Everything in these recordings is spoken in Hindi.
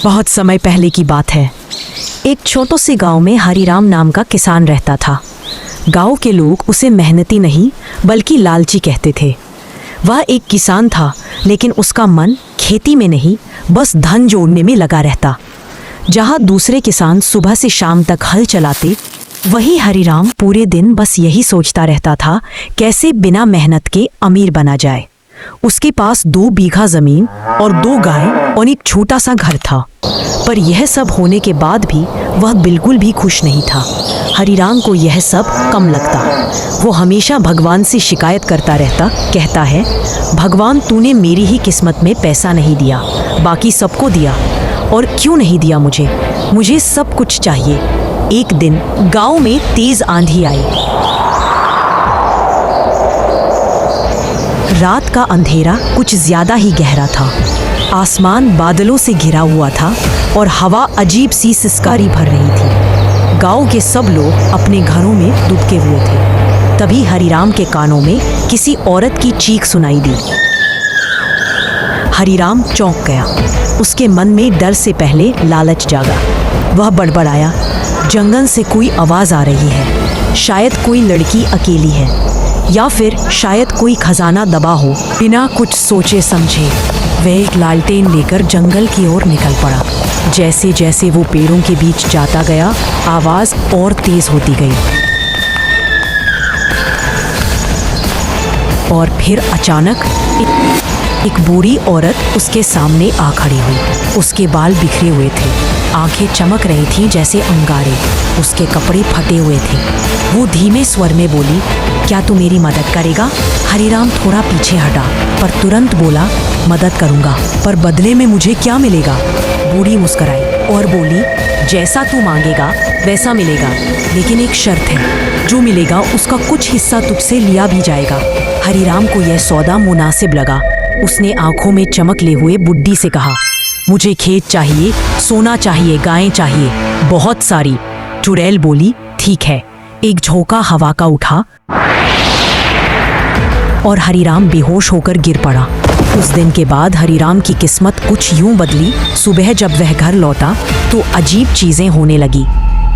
बहुत समय पहले की बात है। एक छोटे से गांव में हरिराम नाम का किसान रहता था। गांव के लोग उसे मेहनती नहीं बल्कि लालची कहते थे। वह एक किसान था, लेकिन उसका मन खेती में नहीं, बस धन जोड़ने में लगा रहता। जहां दूसरे किसान सुबह से शाम तक हल चलाते, वहीं हरिराम पूरे दिन बस यही सोचता रहता था, कैसे बिना मेहनत के अमीर बना जाए। उसके पास 2 बीघा जमीन और 2 गाय और एक छोटा सा घर था। पर यह सब होने के बाद भी वह बिल्कुल भी खुश नहीं था। हरिराम को यह सब कम लगता। वो हमेशा भगवान से शिकायत करता रहता, कहता है, भगवान तूने मेरी ही किस्मत में पैसा नहीं दिया, बाकी सबको दिया, और क्यों नहीं दिया मुझे सब कुछ चाहिए। एक दिन गांव में तेज आंधी आई। रात का अंधेरा कुछ ज्यादा ही गहरा था। आसमान बादलों से घिरा हुआ था और हवा अजीब सी सिसकारी भर रही थी। गांव के सब लोग अपने घरों में दुबके हुए थे। तभी हरिराम के कानों में किसी औरत की चीख सुनाई दी। हरिराम चौंक गया। उसके मन में डर से पहले लालच जागा। वह बड़बड़ाया, जंगल से कोई आवाज आ रही है। शायद कोई लड़की अकेली है, या फिर शायद कोई खजाना दबा हो। बिना कुछ सोचे समझे वह एक लालटेन लेकर जंगल की ओर निकल पड़ा। जैसे जैसे वो पेड़ों के बीच जाता गया, आवाज और तेज होती गई। और फिर अचानक एक बूढ़ी औरत उसके सामने आ खड़ी हुई। उसके बाल बिखरे हुए थे, आंखें चमक रही थीं जैसे अंगारे। उसके कपड़े फटे हुए थे। वो धीमे स्वर में बोली, क्या तू मेरी मदद करेगा? हरिराम थोड़ा पीछे हटा, पर तुरंत बोला, मदद करूंगा, पर बदले में मुझे क्या मिलेगा? बूढ़ी मुस्कुराई और बोली, जैसा तू मांगेगा वैसा मिलेगा, लेकिन एक शर्त है, जो मिलेगा उसका कुछ हिस्सा तुझसे लिया भी जाएगा। हरिराम को यह सौदा मुनासिब लगा। उसने आंखों में चमक ले हुए बुड्ढी से कहा, मुझे खेत चाहिए, सोना चाहिए, गायें चाहिए, बहुत सारी। चुड़ैल बोली, ठीक है। एक झोंका हवा का उठा और हरिराम बेहोश होकर गिर पड़ा। उस दिन के बाद हरिराम की किस्मत कुछ यूं बदली। सुबह जब वह घर लौटा तो अजीब चीजें होने लगी।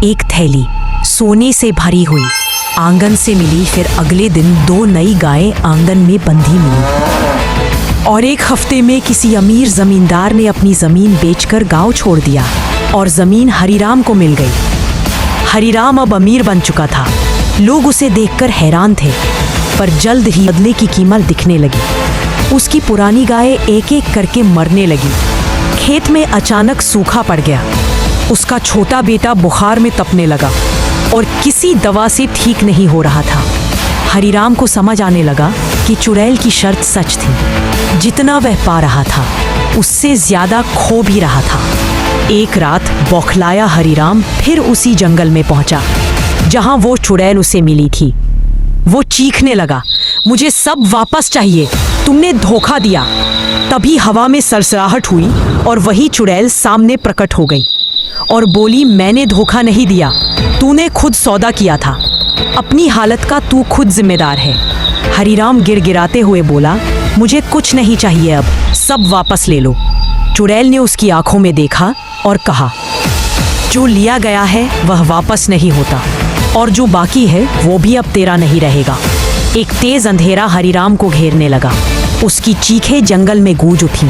एक थैली सोने से भरी हुई आंगन से मिली। फिर अगले दिन 2 नई गायें आंगन में बंधी मिली। और एक हफ्ते में किसी अमीर जमींदार ने अपनी जमीन बेचकर गांव छोड़ दिया और जमीन हरिराम को मिल गई। हरिराम अब अमीर बन चुका था। लोग उसे देखकर हैरान थे, पर जल्द ही बदले की कीमत दिखने लगी। उसकी पुरानी गायें एक एक करके मरने लगी। खेत में अचानक सूखा पड़ गया। उसका छोटा बेटा बुखार में तपने लगा और किसी दवा से ठीक नहीं हो रहा था। हरिराम को समझ आने लगा कि चुड़ैल की शर्त सच थी। जितना वह पा रहा था, उससे ज्यादा खो भी रहा था। एक रात बौखलाया हरिराम फिर उसी जंगल में पहुंचा जहां वो चुड़ैल उसे मिली थी। वो चीखने लगा, मुझे सब वापस चाहिए, तुमने धोखा दिया। तभी हवा में सरसराहट हुई और वही चुड़ैल सामने प्रकट हो गई और बोली, मैंने धोखा नहीं दिया, तूने खुद सौदा किया था। अपनी हालत का तू खुद जिम्मेदार है। हरिराम गिड़गिड़ाते हुए बोला, मुझे कुछ नहीं चाहिए, अब सब वापस ले लो। चुड़ैल ने उसकी आंखों में देखा और कहा, जो लिया गया है वह वापस नहीं होता, और जो बाकी है वो भी अब तेरा नहीं रहेगा। एक तेज अंधेरा हरिराम को घेरने लगा। उसकी चीखें जंगल में गूंज उठी।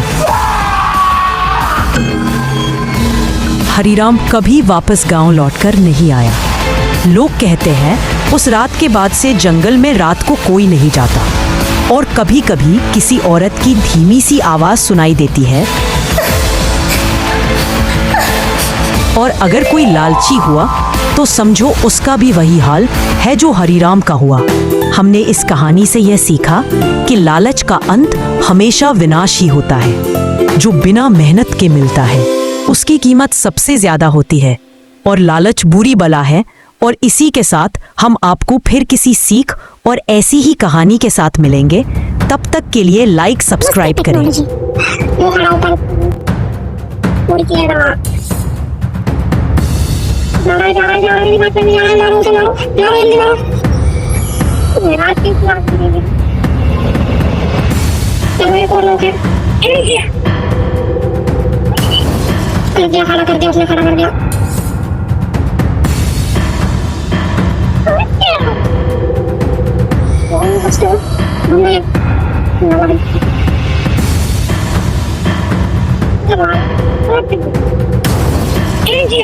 हरिराम कभी वापस गांव लौटकर नहीं आया। लोग कहते हैं उस रात के बाद से जंगल में रात को कोई नहीं जाता, और कभी कभी किसी औरत की धीमी सी आवाज सुनाई देती है। और अगर कोई लालची हुआ तो समझो उसका भी वही हाल है जो हरिराम का हुआ। हमने इस कहानी से यह सीखा कि लालच का अंत हमेशा विनाश ही होता है। जो बिना मेहनत के मिलता है उसकी कीमत सबसे ज्यादा होती है, और लालच बुरी बला है। और इसी के साथ हम आपको फिर किसी सीख और ऐसी ही कहानी के साथ मिलेंगे। तब तक के लिए लाइक सब्सक्राइब करें। कर दिया, खड़ा कर दिया, उसने खड़ा कर दिया। बच गया, घूम गया। Energy!